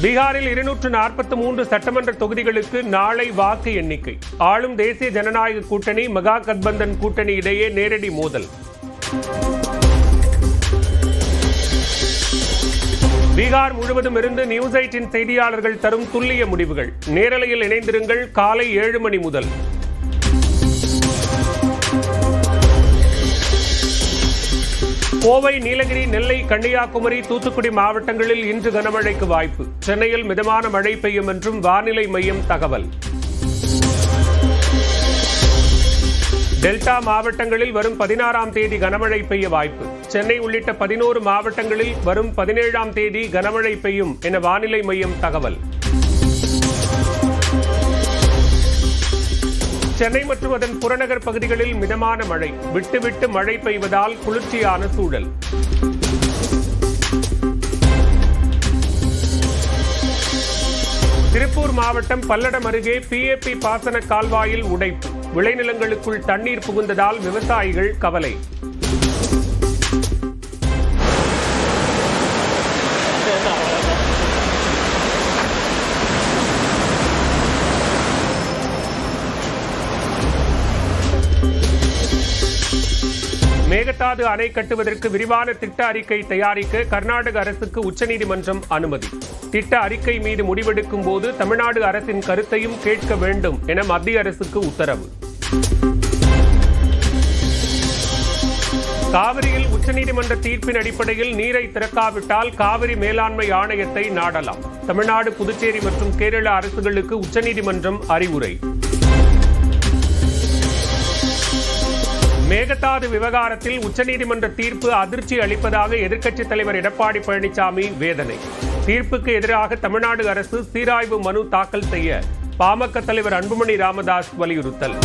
பீகாரில் 243 சட்டமன்ற தொகுதிகளுக்கு நாளை வாக்கு எண்ணிக்கை. ஆளும் தேசிய ஜனநாயக கூட்டணி மகா கத்பந்தன் கூட்டணி இடையே நேரடி மோதல். பீகார் முழுவதும் இருந்து நியூஸ் 8 செய்தியாளர்கள் தரும் துல்லிய முடிவுகள். நேரலையில் இணைந்திருங்கள். காலை 7 மணி முதல். கோவை, நீலகிரி, நெல்லை, கன்னியாகுமரி, தூத்துக்குடி மாவட்டங்களில் இன்று கனமழைக்கு வாய்ப்பு. சென்னையில் மிதமான மழை பெய்யும் என்றும் வானிலை மையம் தகவல். டெல்டா மாவட்டங்களில் வரும் 16ஆம் தேதி கனமழை பெய்ய வாய்ப்பு. சென்னை உள்ளிட்ட 11 மாவட்டங்களில் வரும் 17ஆம் தேதி கனமழை பெய்யும் என வானிலை மையம் தகவல். சென்னை மற்றும் அதன் புறநகர் பகுதிகளில் மிதமான மழை. விட்டு மழை பெய்வதால் குளிர்ச்சியான சூழல். திருப்பூர் மாவட்டம் பல்லடம் அருகே PAP பாசன கால்வாயில் உடைப்பு. விளைநிலங்களுக்குள் தண்ணீர் புகுந்ததால் விவசாயிகள் கவலை. மேகதாது அணை கட்டுவதற்கு விரிவான திட்ட அறிக்கை தயாரிக்க கர்நாடக அரசுக்கு உச்சநீதிமன்றம் அனுமதி. திட்ட அறிக்கை மீது முடிவெடுக்கும் போது தமிழ்நாடு அரசின் கருத்தையும் கேட்க வேண்டும் என மத்திய அரசுக்கு உத்தரவு. காவிரியில் உச்சநீதிமன்ற தீர்ப்பின் அடிப்படையில் நீரை திறக்காவிட்டால் காவிரி மேலாண்மை ஆணையத்தை நாடலாம். தமிழ்நாடு, புதுச்சேரி மற்றும் கேரள அரசுகளுக்கு உச்சநீதிமன்றம் அறிவுரை. மேகதாது விவகாரத்தில் உச்சநீதிமன்ற தீர்ப்பு அதிர்ச்சி அளிப்பதாக எதிர்க்கட்சித் தலைவர் எடப்பாடி பழனிசாமி வேதனை. தீர்ப்புக்கு எதிராக தமிழ்நாடு அரசு சீராய்வு மனு தாக்கல் செய்ய பாமக தலைவர் அன்புமணி ராமதாஸ் வலியுறுத்தல்.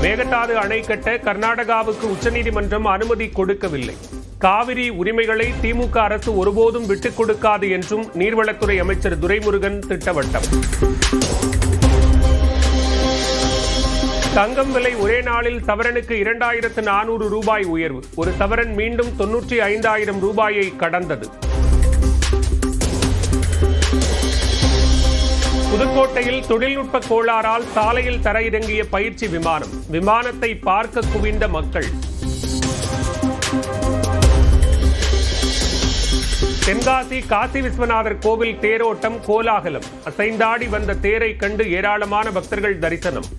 மேகதாது அணை கட்ட கர்நாடகாவுக்கு உச்சநீதிமன்றம் அனுமதி கொடுக்கவில்லை. காவிரி உரிமைகளை திமுக அரசு ஒருபோதும் விட்டுக் கொடுக்காது என்றும் நீர்வளத்துறை அமைச்சர் துரைமுருகன் திட்டவட்டம். தங்கம் விலை ஒரே நாளில் சவரனுக்கு 2400 ரூபாய் உயர்வு. ஒரு சவரன் மீண்டும் 95,000 ரூபாயை கடந்தது. புதுக்கோட்டையில் தொழில்நுட்ப கோளாறால் சாலையில் தரையிறங்கிய பயிற்சி விமானம். விமானத்தை பார்க்க குவிந்த மக்கள். தென்காசி காசி விஸ்வநாதர் கோவில் தேரோட்டம் கோலாகலம். அசைந்தாடி வந்த தேரை கண்டு ஏராளமான பக்தர்கள் தரிசனம்.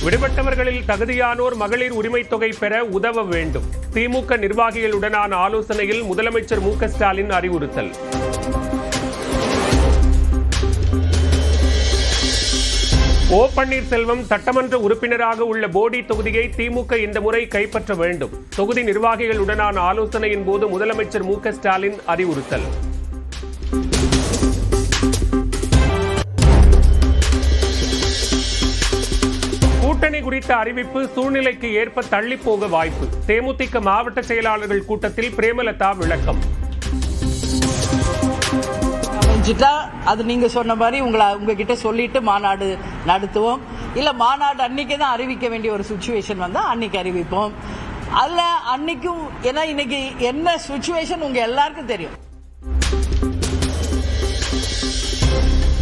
விடுபட்டவர்களில் தகுதியானோர் மகளிர் உரிமை தொகை பெற உதவ வேண்டும். திமுக நிர்வாகிகளுடனான ஆலோசனையில் முதலமைச்சர் மு க ஸ்டாலின் அறிவுறுத்தல். ஓ பன்னீர்செல்வம் சட்டமன்ற உறுப்பினராக உள்ள போடி தொகுதியை திமுக இந்த முறை கைப்பற்ற வேண்டும். தொகுதி நிர்வாகிகளுடனான ஆலோசனையின் போது முதலமைச்சர் மு க ஸ்டாலின் அறிவுறுத்தல். கூட்டணி குறித்த அறிவிப்பு சூழ்நிலைக்கு ஏற்ப தள்ளி போக வாய்ப்பு. தேமுதிக மாவட்ட செயலாளர்கள் கூட்டத்தில் பிரேமலதா விளக்கம். அது நீங்க சொன்ன மாதிரி உங்ககிட்ட சொல்லிட்டு மாநாடு நடத்துவோம். இல்ல மாநாடு அன்னைக்கு தான் அறிவிக்க வேண்டிய ஒரு சிச்சுவேஷன் வந்தா அன்னைக்கு அறிவிப்போம். அதுல அன்னைக்கும் ஏன்னா இன்னைக்கு என்ன சிச்சுவேஷன் உங்க எல்லாருக்கும் தெரியும்.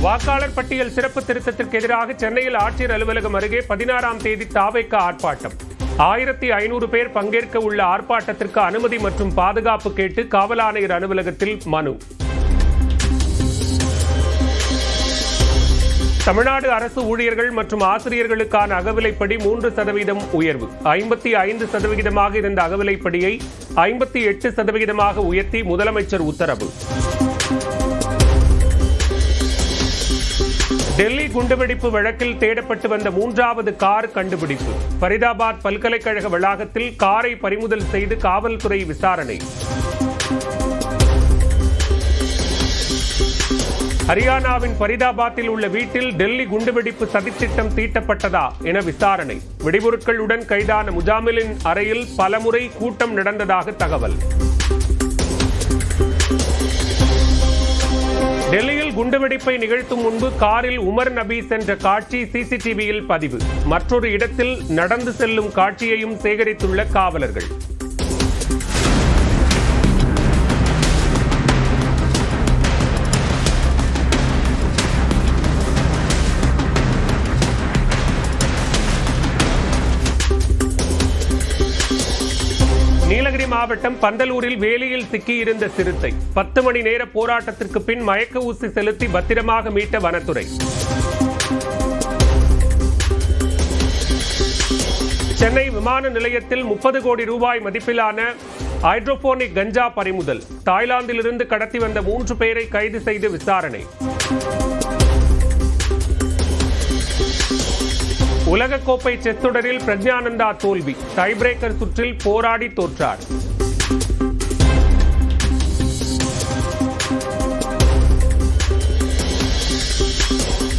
வாக்காளர் பட்டியல் சிறப்பு திருத்தத்திற்கு எதிராக சென்னையில் ஆட்சியர் அலுவலகம் அருகே 16ஆம் தேதி தாவேக ஆர்ப்பாட்டம். 1500 பேர் பங்கேற்க உள்ள ஆர்ப்பாட்டத்திற்கு அனுமதி மற்றும் பாதுகாப்பு கேட்டு காவல் ஆணையர் அலுவலகத்தில் மனு. தமிழ்நாடு அரசு ஊழியர்கள் மற்றும் ஆசிரியர்களுக்கான அகவிலைப்படி 3% உயர்வு. 55% இருந்த அகவிலைப்படியை 58% உயர்த்தி முதலமைச்சர் உத்தரவு. டெல்லி குண்டுவெடிப்பு வழக்கில் தேடப்பட்டு வந்த 3வது கார் கண்டுபிடிப்பு. ஃபரிதாபாத் பல்கலைக்கழக வளாகத்தில் காரை பறிமுதல் செய்து காவல்துறை விசாரணை. ஹரியானாவின் ஃபரிதாபாத்தில் உள்ள வீட்டில் டெல்லி குண்டுவெடிப்பு சதித்திட்டம் தீட்டப்பட்டதா என விசாரணை. வெடிபொருட்களுடன் கைதான முஜாமிலின் அறையில் பலமுறை கூட்டம் நடந்ததாக தகவல். குண்டுவெடிப்பை நிகழ்த்தும் முன்பு காரில் உமர் நபி சென்ற காட்சி சிசிடிவியில் பதிவு. மற்றொரு இடத்தில் நடந்து செல்லும் காட்சியையும் சேகரித்துள்ள காவலர்கள். நீலகிரி மாவட்டம் பந்தலூரில் வேலியில் சிக்கியிருந்த சிறுத்தை 10 மணி நேர போராட்டத்திற்கு பின் மயக்க ஊசி செலுத்தி பத்திரமாக மீட்ட வனத்துறை. சென்னை விமான நிலையத்தில் 30 கோடி ரூபாய் மதிப்பிலான ஹைட்ரோபோனிக் கஞ்சா பறிமுதல். தாய்லாந்திலிருந்து கடத்தி வந்த 3 பேரை கைது செய்து விசாரணை. உலகக்கோப்பை செஸ் தொடரில் பிரக்ஞானந்தா தோல்வி. டை பிரேக்கர் சுற்றில் போராடி தோற்றார்.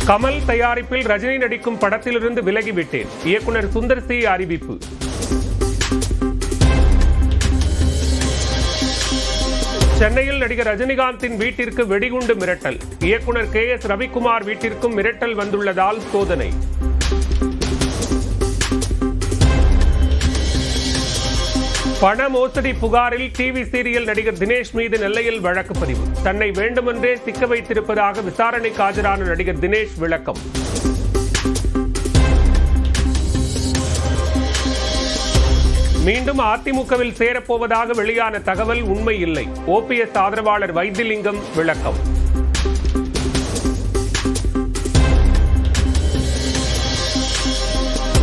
கமல் தயாரிப்பில் ரஜினி நடிக்கும் படத்திலிருந்து விலகிவிட்டேன். இயக்குனர் சுந்தர் சி அறிவிப்பு. சென்னையில் நடிகர் ரஜினிகாந்தின் வீட்டிற்கு வெடிகுண்டு மிரட்டல். இயக்குனர் KS ரவிக்குமார் வீட்டிற்கும் மிரட்டல் வந்துள்ளதால் சோதனை. பண மோசடி புகாரில் டிவி சீரியல் நடிகர் தினேஷ் மீது நெல்லையில் வழக்கு பதிவு. தன்னை வேண்டுமென்றே சிக்க வைத்திருப்பதாக விசாரணைக்கு ஆஜரான நடிகர் தினேஷ் விளக்கம். மீண்டும் அதிமுகவில் சேரப்போவதாக வெளியான தகவல் உண்மை இல்லை. OPS ஆதரவாளர் வைத்திலிங்கம் விளக்கம்.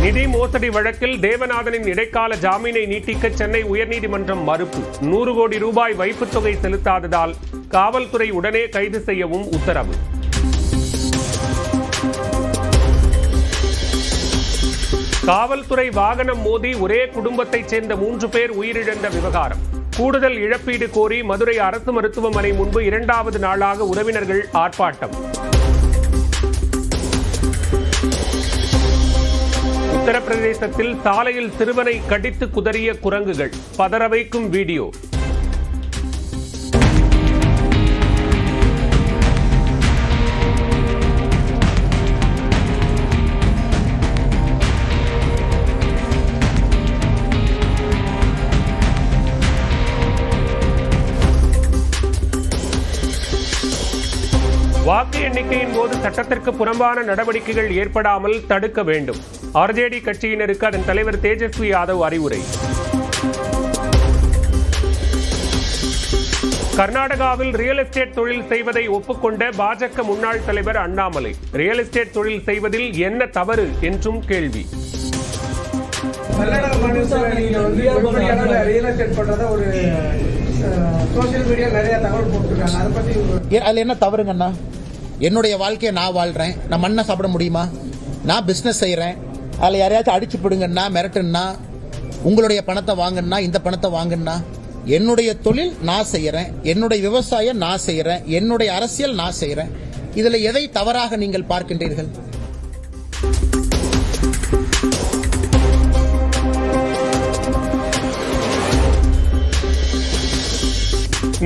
நிதி மோசடி வழக்கில் தேவநாதனின் இடைக்கால ஜாமீனை நீட்டிக்க சென்னை உயர்நீதிமன்றம் மறுப்பு. 100 கோடி ரூபாய் வைப்புத் தொகை செலுத்தாததால் காவல்துறை உடனே கைது செய்யவும் உத்தரவு. காவல்துறை வாகனம் மோதி ஒரே குடும்பத்தைச் சேர்ந்த 3 பேர் உயிரிழந்த விவகாரம். கூடுதல் இழப்பீடு கோரி மதுரை அரசு மருத்துவமனை முன்பு 2வது நாளாக உறவினர்கள் ஆர்ப்பாட்டம். உத்தரப்பிரதேசத்தில் சாலையில் சிறுவனை கடித்து குதறிய குரங்குகள். பதற வைக்கும் வீடியோ. வாக்கு எண்ணிக்கையின் போது சட்டத்திற்கு புறம்பான நடவடிக்கைகள் ஏற்படாமல் தடுக்க வேண்டும். RJD கட்சியினருக்கு அதன் தலைவர் தேஜஸ்வி யாதவ் அறிவுரை. கர்நாடகாவில் ரியல் எஸ்டேட் தொழில் செய்வதை ஒப்புக்கொண்ட பாஜக முன்னாள் தலைவர் அண்ணாமலை. ரியல் எஸ்டேட் தொழில் செய்வதில் என்ன தவறு என்றும் கேள்வி. அதுல என்ன தவறுங்கண்ணா? என்னுடைய வாழ்க்கையை நான் வாழ்றேன். நான் மண்ணை சாப்பிட முடியுமா? நான் பிசினஸ் செய்யறேன். அதில் யாரையாச்சும் அடிச்சு பிடுங்கன்னா, மிரட்டுன்னா, உங்களுடைய பணத்தை வாங்கன்னா, இந்த பணத்தை வாங்கன்னா, என்னுடைய தொழில் நான் செய்யறேன், என்னுடைய விவசாயம் நான் செய்யறேன், என்னுடைய அரசியல் நான் செய்யறேன். இதுல எதை தவறாக நீங்கள் பார்க்கின்றீர்கள்?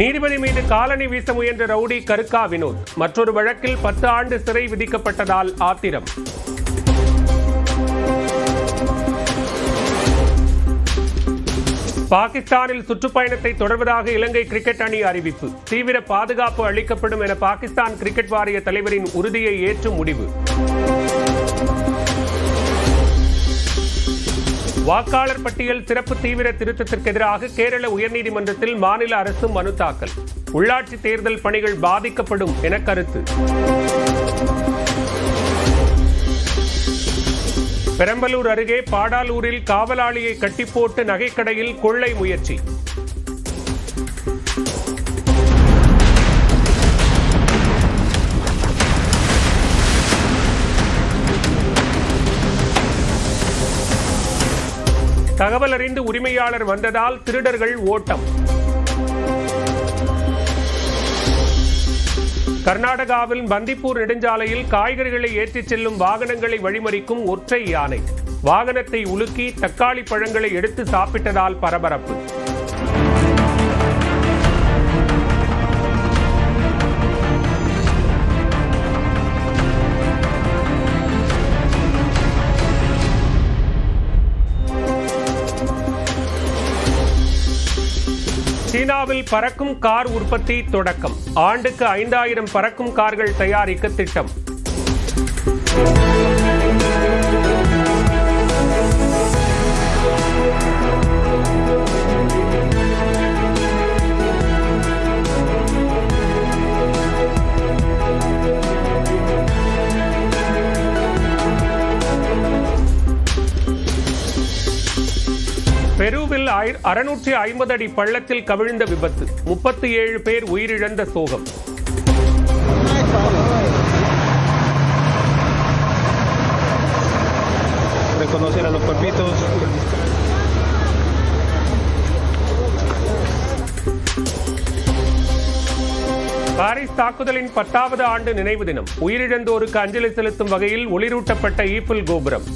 நீதிபதி மீது காலணி வீச முயன்ற ரவுடி கருக்கா வினோத். மற்றொரு வழக்கில் 10 ஆண்டு சிறை விதிக்கப்பட்டதால் ஆத்திரம். பாகிஸ்தானில் சுற்றுப்பயணத்தை தொடர்வதாக இலங்கை கிரிக்கெட் அணி அறிவிப்பு. தீவிர பாதுகாப்பு அளிக்கப்படும் என பாகிஸ்தான் கிரிக்கெட் வாரிய தலைவரின் உறுதியை ஏற்று முடிவு. வாக்காளர் பட்டியல் சிறப்பு தீவிர திருத்தத்திற்கு எதிராக கேரள உயர்நீதிமன்றத்தில் மாநில அரசு மனு தாக்கல். உள்ளாட்சி தேர்தல் பணிகள் பாதிக்கப்படும் என கருத்து. பெரம்பலூர் அருகே பாடாலூரில் காவலாளியை கட்டிப்போட்டு நகைக்கடையில் கொள்ளை முயற்சி. தகவல் அறிந்து உரிமையாளர் வந்ததால் திருடர்கள் ஓட்டம். கர்நாடகாவில் பந்திப்பூர் நெடுஞ்சாலையில் காய்கறிகளை ஏற்றிச் செல்லும் வாகனங்களை வழிமறிக்கும் ஒற்றை யானை. வாகனத்தை உலுக்கி தக்காளி பழங்களை எடுத்து சாப்பிட்டதால் பரபரப்பு. இந்தியாவில் பறக்கும் கார் உற்பத்தி தொடக்கம். ஆண்டுக்கு 5000 பறக்கும் கார்கள் தயாரிக்க திட்டம். பெருவில் 650 அடி பள்ளத்தில் கவிழ்ந்த விபத்து. 37 பேர் உயிரிழந்த சோகம். Reconocer a los cuerpitos. Paris தாக்குதலின் 10வது ஆண்டு நினைவு தினம். உயிரிழந்தோருக்கு அஞ்சலி செலுத்தும் வகையில் ஒளிரூட்டப்பட்ட ஈஃபில் கோபுரம்.